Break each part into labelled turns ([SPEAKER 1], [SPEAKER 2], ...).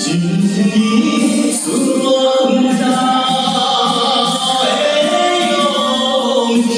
[SPEAKER 1] 一年顺大的勇气。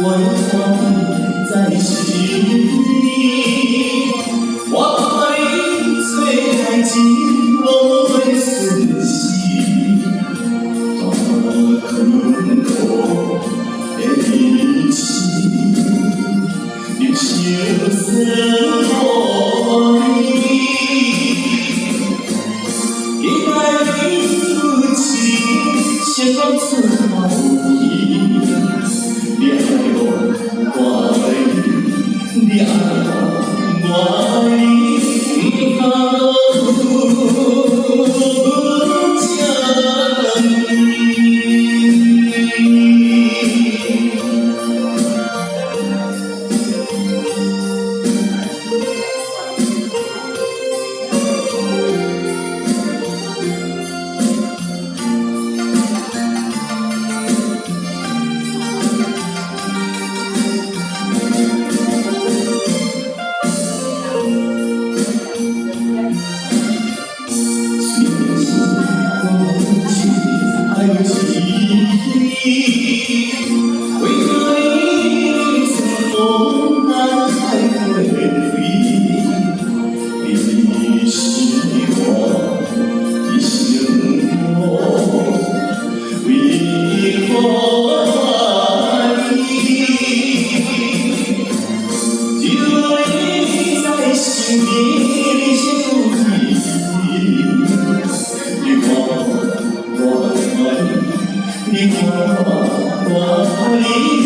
[SPEAKER 1] 我放在心里，我把你最爱紧拢的顺时，大困苦的日子，你笑声无你，因爱你有情，先讲出口气。 你爱我，我爱你；你爱我，我爱你。不怕路将为何你曾风难开会飞？你是我的生活，为何爱你？只有你在心里最有意义。你看我爱你。 你看我爱你。